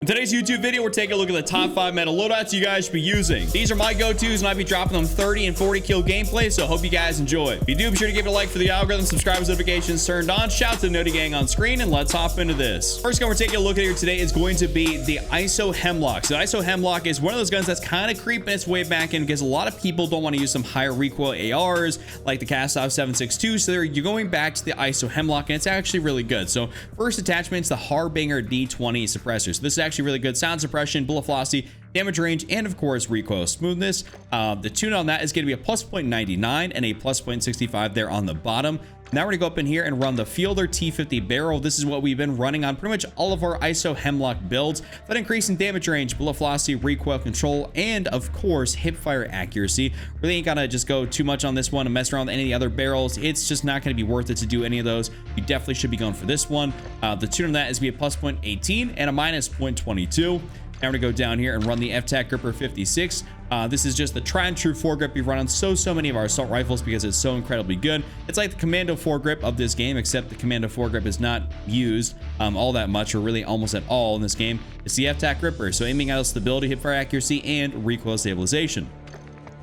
In today's YouTube video, we're taking a look at the top 5 meta loadouts you guys should be using. These are my go-tos, and I'll be dropping them 30 and 40 kill gameplay, so hope you guys enjoy. If you do, be sure to give it a like for the algorithm, subscribe with notifications turned on. Shout out to the Noti Gang on screen, and let's hop into this. First gun we're taking a look at here today is going to be the ISO Hemlock. So ISO Hemlock is one of those guns that's kind of creeping its way back in because a lot of people don't want to use some higher recoil ARs like the Cast-Off 762, so you're going back to the ISO Hemlock, and it's actually really good. So first attachment is the Harbinger D20 suppressor. So this is actually really good sound suppression, bullet velocity, damage range, and of course recoil smoothness. The tune on that is going to be a plus 0.99 and a plus 0.65 there on the bottom. Now we're gonna go up in here and run the Fielder T50 barrel. This is what we've been running on pretty much all of our ISO Hemlock builds. That increase in damage range, bullet velocity, recoil control, and of course hip fire accuracy. Really ain't gotta just go too much on this one and mess around with any of the other barrels. It's just not gonna be worth it to do any of those. You definitely should be going for this one. The tune on that is gonna be a plus 0.18 and a minus 0.22. Now we're gonna go down here and run the F-Tac Gripper 56. This is just the tried and true foregrip we run on so many of our assault rifles because it's so incredibly good. It's like the Commando foregrip of this game, except the Commando foregrip is not used all that much, or really almost at all in this game. It's the F-Tac Gripper, so aiming out stability, hip fire accuracy, and recoil stabilization.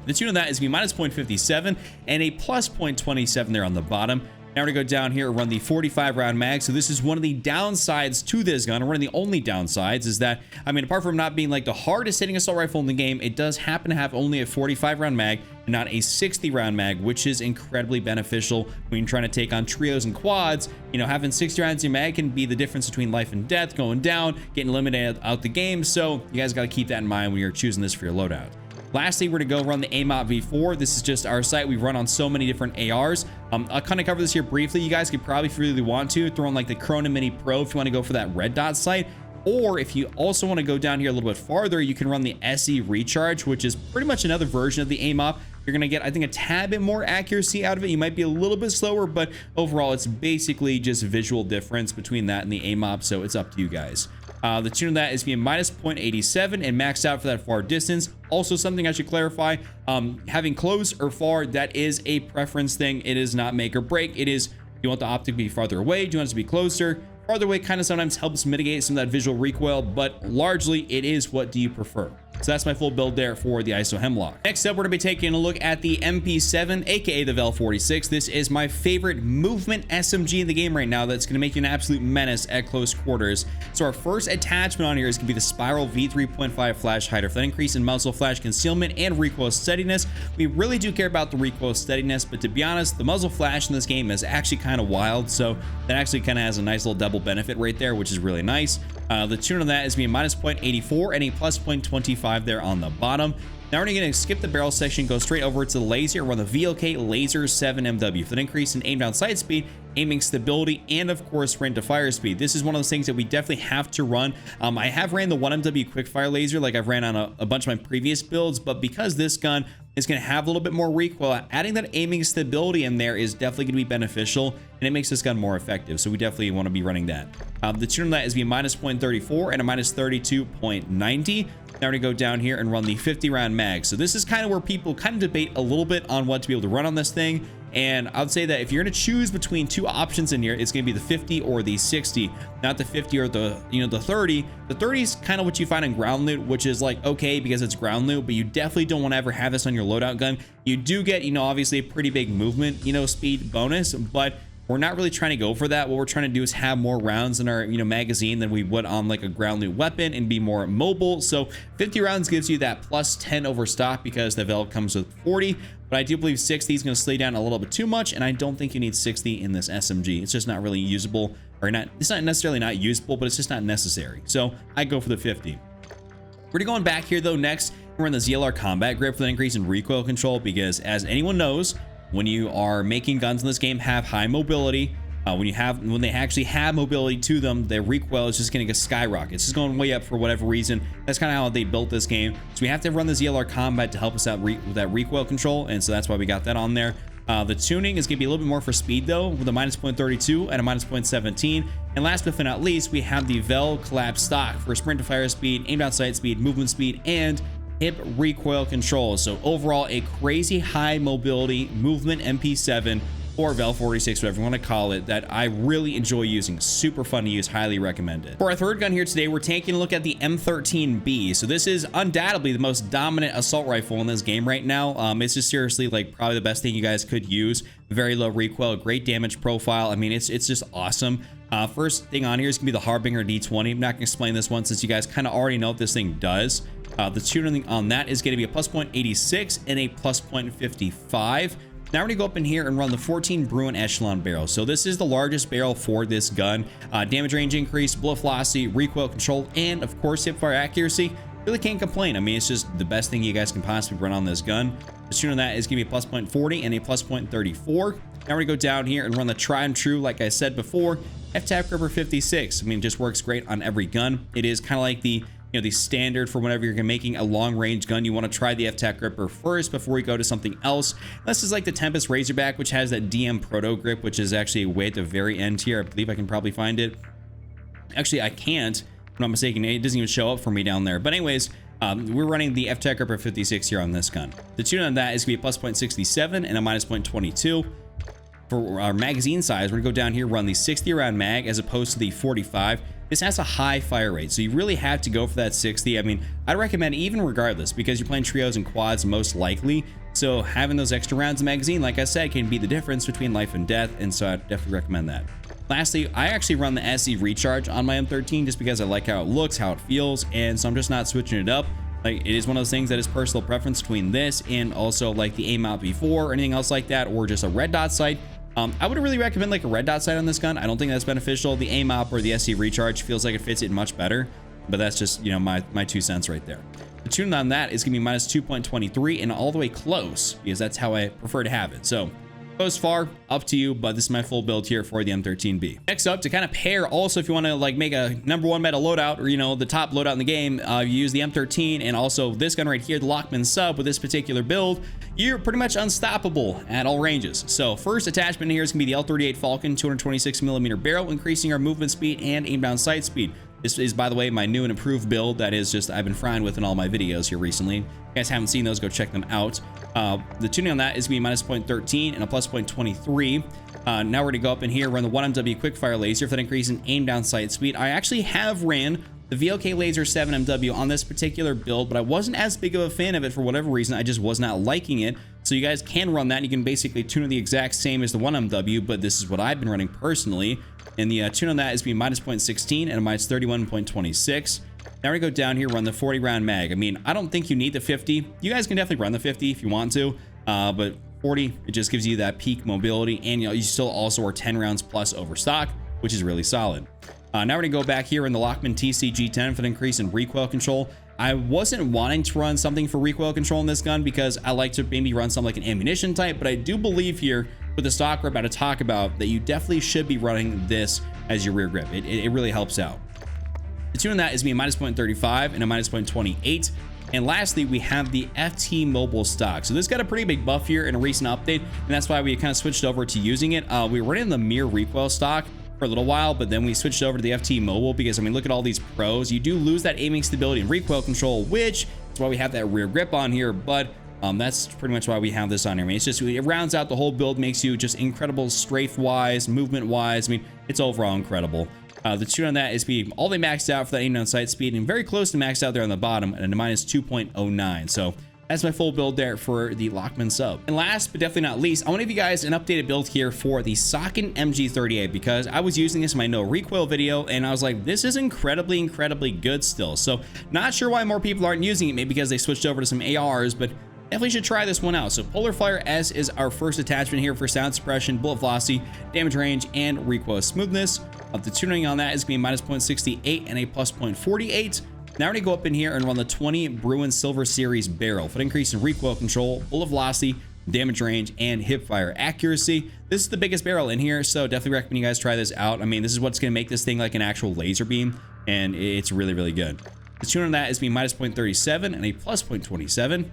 The tune on that is gonna be minus 0.57 and a plus 0.27 there on the bottom. Now we're gonna go down here and run the 45 round mag. So this is one of the downsides to this gun, or one of the only downsides, is that, I mean, apart from not being like the hardest hitting assault rifle in the game, it does happen to have only a 45 round mag and not a 60 round mag, which is incredibly beneficial when you're trying to take on trios and quads. You know, having 60 rounds in your mag can be the difference between life and death, going down, getting eliminated out the game. So you guys gotta keep that in mind when you're choosing this for your loadout. Lastly, we're gonna go run the AMOP V4. This is just our sight we run on so many different ARs. I'll kind of cover this here briefly. You guys could probably, if you really want to, throw in like the Corona Mini Pro if you want to go for that red dot sight. Or if you also want to go down here a little bit farther, you can run the SE Recharge, which is pretty much another version of the AMOP. You're gonna get, I think, a tad bit more accuracy out of it. You might be a little bit slower, but overall it's basically just visual difference between that and the AMOP, so it's up to you guys. The tune of that is being minus 0.87 and maxed out for that far distance. Also, something I should clarify, having close or far, that is a preference thing. It is not make or break. It is, you want the optic to be farther away, do you want it to be closer? Farther away kind of sometimes helps mitigate some of that visual recoil, but largely it is what do you prefer. So that's my full build there for the ISO Hemlock. Next up, we're gonna be taking a look at the MP7, aka the Vel 46. This is my favorite movement SMG in the game right now. That's gonna make you an absolute menace at close quarters. So our first attachment on here is gonna be the Spiral V3.5 Flash Hider. For that increase in muzzle flash concealment and recoil steadiness. We really do care about the recoil steadiness, but to be honest, the muzzle flash in this game is actually kind of wild. So that actually kind of has a nice little double benefit right there, which is really nice. The tune on that is being minus 0.84 and a plus 0.25 there on the bottom. Now we're gonna skip the barrel section, go straight over to the laser, run the VLK Laser 7MW for an increase in aim down sight speed, aiming stability, and of course sprint to fire speed. This is one of those things that we definitely have to run. I have ran the 1MW quickfire laser like I've ran on a bunch of my previous builds, but because this gun is going to have a little bit more recoil, adding that aiming stability in there is definitely going to be beneficial, and it makes this gun more effective. So we definitely want to be running that. The tune on that is being minus 0.34 and a minus 32.90. Now we're gonna go down here and run the 50 round mag. So this is kind of where people kind of debate a little bit on what to be able to run on this thing. And I would say that if you're gonna choose between two options in here, it's gonna be the 50 or the 60, not the 50 or the, you know, the 30. The 30 is kind of what you find in ground loot, which is like okay because it's ground loot, but you definitely don't want to ever have this on your loadout gun. You do get, you know, obviously a pretty big movement, you know, speed bonus, but we're not really trying to go for that. What we're trying to do is have more rounds in our, you know, magazine than we would on like a ground loot weapon and be more mobile. So 50 rounds gives you that plus 10 over stock because the Vel comes with 40, but I do believe 60 is going to slay down a little bit too much, and I don't think you need 60 in this SMG. It's just not really usable, or not, it's not necessarily not usable, but it's just not necessary. So I go for the 50. We're going back here though. Next, we're in the ZLR Combat Grip for the increase in recoil control, because as anyone knows, when you are making guns in this game have high mobility, when they actually have mobility to them, their recoil is just going to skyrocket. It's just going way up for whatever reason. That's kind of how they built this game. So we have to run the ZLR Combat to help us out with that recoil control, and so that's why we got that on there. The tuning is going to be a little bit more for speed though, with a minus 0.32 and a minus 0.17. And last but not least, we have the Vel Collapse Stock for sprint to fire speed, aim down sight speed, movement speed, and hip recoil control. So overall, a crazy high mobility movement MP7 or Vel 46, whatever you want to call it, that I really enjoy using. Super fun to use, highly recommended. For our third gun here today, we're taking a look at the M13B. So this is undoubtedly the most dominant assault rifle in this game right now. It's just seriously like probably the best thing you guys could use. Very low recoil, great damage profile. I mean, it's just awesome. First thing on here is gonna be the Harbinger D20. I'm not gonna explain this one since you guys kind of already know what this thing does. The tuning on that is gonna be a +0.86 and a +0.55. Now we're gonna go up in here and run the 14 Bruin Echelon barrel. So this is the largest barrel for this gun. Damage range increase, bullet velocity, recoil control, and of course hipfire accuracy. Really can't complain. I mean, it's just the best thing you guys can possibly run on this gun. The tune on that is gonna be a +0.40 and a +0.34. Now we're gonna go down here and run the tried and true, like I said before, F-Tap Gripper 56. I mean, it just works great on every gun. It is kind of like the the standard for whenever you're making a long range gun. You want to try the F-Tac gripper first before you go to something else. This is like the Tempest Razorback, which has that DM Proto grip, which is actually way at the very end here. I believe I can probably find it. Actually, I can't. If I'm not mistaken, it doesn't even show up for me down there. But anyways, we're running the F-Tac gripper 56 here on this gun. The tune on that is going to be a +0.67 and a -0.22. For our magazine size, we're gonna go down here, run the 60 round mag as opposed to the 45. This has a high fire rate, so you really have to go for that 60. I mean, I'd recommend even regardless, because you're playing trios and quads most likely. So having those extra rounds of magazine, like I said, can be the difference between life and death, and so I'd definitely recommend that. Lastly, I actually run the SE Recharge on my M13 just because I like how it looks, how it feels, and so I'm just not switching it up. Like, it is one of those things that is personal preference between this and also like the aim out before or anything else like that, or just a red dot sight. I wouldn't really recommend like a red dot sight on this gun. I don't think that's beneficial. The aim op or the SE Recharge feels like it fits it much better, but that's just, my 2 cents right there. The tune on that is gonna be -2.23 and all the way close, because that's how I prefer to have it. So close, far, up to you, but this is my full build here for the M13B. Next up, to kind of pair, also if you want to like make a #1 meta loadout, or the top loadout in the game, you use the M13 and also this gun right here, the Lockman Sub. With this particular build, you're pretty much unstoppable at all ranges. So first attachment here is gonna be the L38 Falcon 226mm barrel, increasing our movement speed and aim down sight speed. This is, by the way, my new and improved build that is just I've been frying with in all my videos here recently. If you guys haven't seen those, go check them out. The tuning on that is going to be -0.13 and a +0.23. Now we're going to go up in here, run the 1MW quickfire laser for that increase in aim down sight speed. I actually have ran the VLK Laser 7MW on this particular build, but I wasn't as big of a fan of it for whatever reason. I just was not liking it. So you guys can run that. You can basically tune it the exact same as the 1MW, but this is what I've been running personally. And the tune on that is being -0.16 and a -31.26. Now we go down here, run the 40 round mag. I mean, I don't think you need the 50. You guys can definitely run the 50 if you want to, but 40, it just gives you that peak mobility, and you still also are 10 rounds plus overstock, which is really solid. Now we're gonna go back here in the Lockman TC-G10 for the increase in recoil control. I wasn't wanting to run something for recoil control in this gun because I like to maybe run something like an ammunition type, but I do believe here with the stock we're about to talk about that you definitely should be running this as your rear grip. It really helps out. The tune on that is going to be -0.35 and a -0.28. And lastly, we have the FT Mobile stock. So this got a pretty big buff here in a recent update, and that's why we kind of switched over to using it. We were running the mirror recoil stock for a little while, but then we switched over to the FT Mobile because, I mean, look at all these pros. You do lose that aiming stability and recoil control, which is why we have that rear grip on here, but that's pretty much why we have this on here. I mean, it's just, it rounds out the whole build, makes you just incredible strafe-wise, movement-wise. I mean, it's overall incredible. The tune on that is being all they maxed out for that aim down sight speed, and very close to maxed out there on the bottom at a -2.09. So that's my full build there for the Lockman Sub. And last but definitely not least, I want to give you guys an updated build here for the Socken MG38, because I was using this in my no recoil video and I was like, this is incredibly good still. So not sure why more people aren't using it, maybe because they switched over to some ARs, but definitely should try this one out. So Polar Flyer S is our first attachment here for sound suppression, bullet velocity, damage range, and recoil smoothness. The tuning on that is going to be -0.68 and a +0.48. Now we're going to go up in here and run the 20 Bruin Silver Series barrel for an increase in recoil control, bullet velocity, damage range, and hipfire accuracy. This is the biggest barrel in here, so definitely recommend you guys try this out. I mean, this is what's going to make this thing like an actual laser beam, and it's really good. The tune on that is being -0.37 and a +0.27.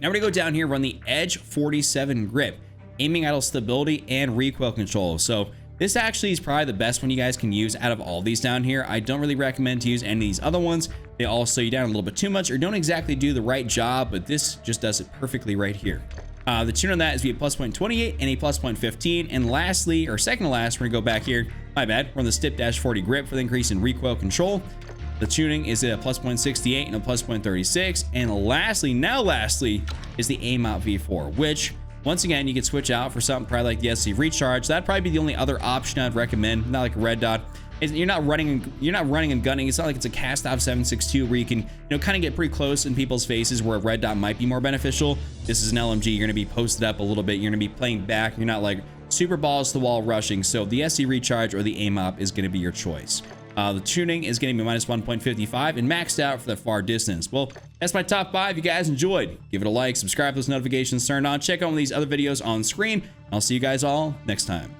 Now we're gonna go down here, run the Edge 47 grip, aiming idle stability and recoil control. So this actually is probably the best one you guys can use out of all these down here. I don't really recommend to use any of these other ones. They all slow you down a little bit too much or don't exactly do the right job, but this just does it perfectly right here. The tune on that is be a plus 0.28 and a plus 0.15. And lastly, or second to last, we're gonna go back here. My bad. We're on the Stip-40 grip for the increase in recoil control. The tuning is a plus 0.68 and a plus 0.36. And lastly, is the aim out V4, which once again, you could switch out for something probably like the SC recharge. That'd probably be the only other option I'd recommend, not like a red dot. You're not running and gunning. It's not like it's a cast off 7.62 where you can, kind of get pretty close in people's faces where a red dot might be more beneficial. This is an LMG. You're going to be posted up a little bit. You're going to be playing back. You're not like super balls to the wall rushing. So the SC recharge or the aim up is going to be your choice. The tuning is going to be minus 1.55 and maxed out for the far distance. Well, that's my top 5. You guys enjoyed. Give it a like, subscribe, those notifications turned on. Check out one of these other videos on screen. I'll see you guys all next time.